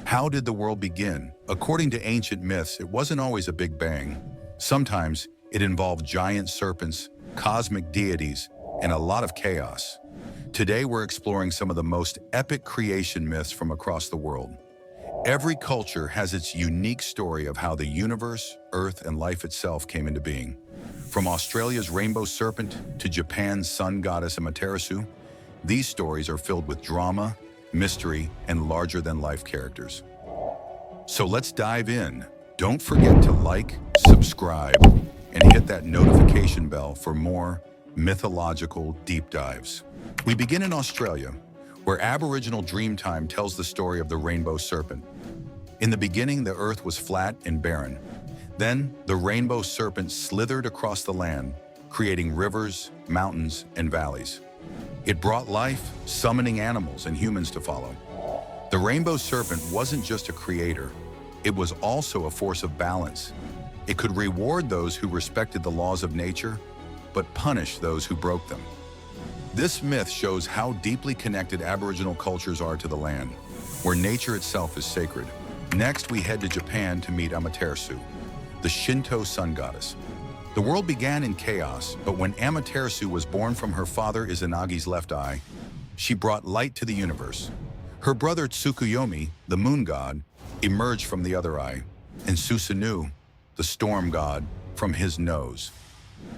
How did the world begin? According to ancient myths, it wasn't always a big bang. Sometimes it involved giant serpents, cosmic deities, and a lot of chaos. Today we're exploring some of the most epic creation myths from across the world. Every culture has its unique story of how the universe, Earth, and life itself came into being. From Australia's rainbow serpent to Japan's sun goddess Amaterasu, these stories are filled with drama, mystery, and larger-than-life characters. So let's dive in. Don't forget to like, subscribe, and hit that notification bell for more mythological deep dives. We begin in Australia, where Aboriginal Dreamtime tells the story of the rainbow serpent. In the beginning, the earth was flat and barren. Then, the rainbow serpent slithered across the land, creating rivers, mountains, and valleys. It brought life, summoning animals and humans to follow. The rainbow serpent wasn't just a creator, it was also a force of balance. It could reward those who respected the laws of nature, but punish those who broke them. This myth shows how deeply connected Aboriginal cultures are to the land, where nature itself is sacred. Next, we head to Japan to meet Amaterasu, the Shinto sun goddess. The world began in chaos, but when Amaterasu was born from her father Izanagi's left eye, she brought light to the universe. Her brother Tsukuyomi, the moon god, emerged from the other eye, and Susanoo, the storm god, from his nose.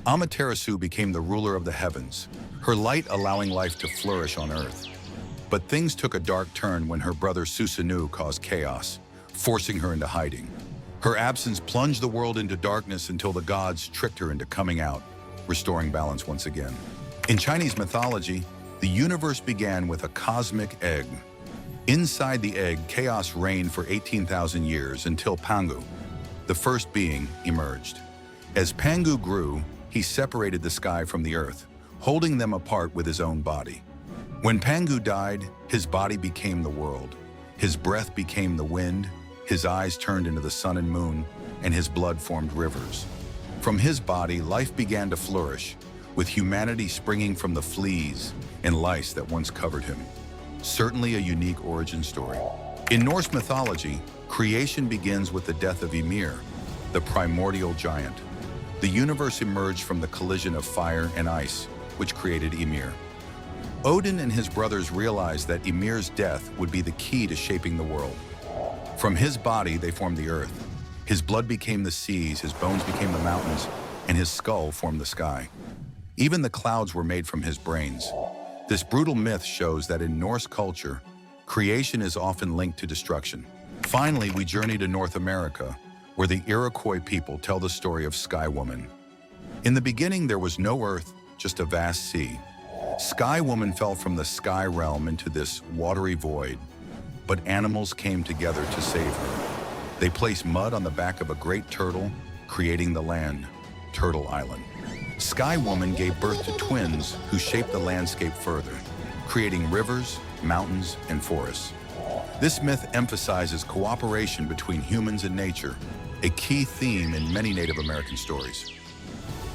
Amaterasu became the ruler of the heavens, her light allowing life to flourish on Earth. But things took a dark turn when her brother Susanoo caused chaos, forcing her into hiding. Her absence plunged the world into darkness until the gods tricked her into coming out, restoring balance once again. In Chinese mythology, the universe began with a cosmic egg. Inside the egg, chaos reigned for 18,000 years until Pangu, the first being, emerged. As Pangu grew, he separated the sky from the earth, holding them apart with his own body. When Pangu died, his body became the world. His breath became the wind, his eyes turned into the sun and moon, and his blood formed rivers. From his body, life began to flourish, with humanity springing from the fleas and lice that once covered him. Certainly a unique origin story. In Norse mythology, creation begins with the death of Ymir, the primordial giant. The universe emerged from the collision of fire and ice, which created Ymir. Odin and his brothers realized that Ymir's death would be the key to shaping the world. From his body, they formed the earth. His blood became the seas, his bones became the mountains, and his skull formed the sky. Even the clouds were made from his brains. This brutal myth shows that in Norse culture, creation is often linked to destruction. Finally, we journey to North America, where the Iroquois people tell the story of Sky Woman. In the beginning, there was no earth, just a vast sea. Sky Woman fell from the sky realm into this watery void, but animals came together to save her. They placed mud on the back of a great turtle, creating the land, Turtle Island. Sky Woman gave birth to twins who shaped the landscape further, creating rivers, mountains, and forests. This myth emphasizes cooperation between humans and nature, a key theme in many Native American stories.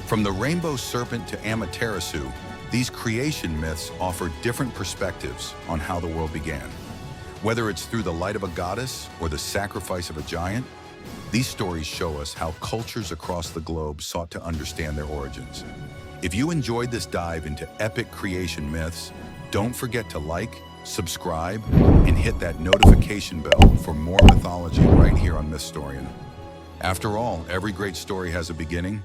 From the rainbow serpent to Amaterasu, these creation myths offer different perspectives on how the world began. Whether it's through the light of a goddess or the sacrifice of a giant, these stories show us how cultures across the globe sought to understand their origins. If you enjoyed this dive into epic creation myths, don't forget to like, subscribe, and hit that notification bell for more mythology right here on Mythstorian. After all, every great story has a beginning,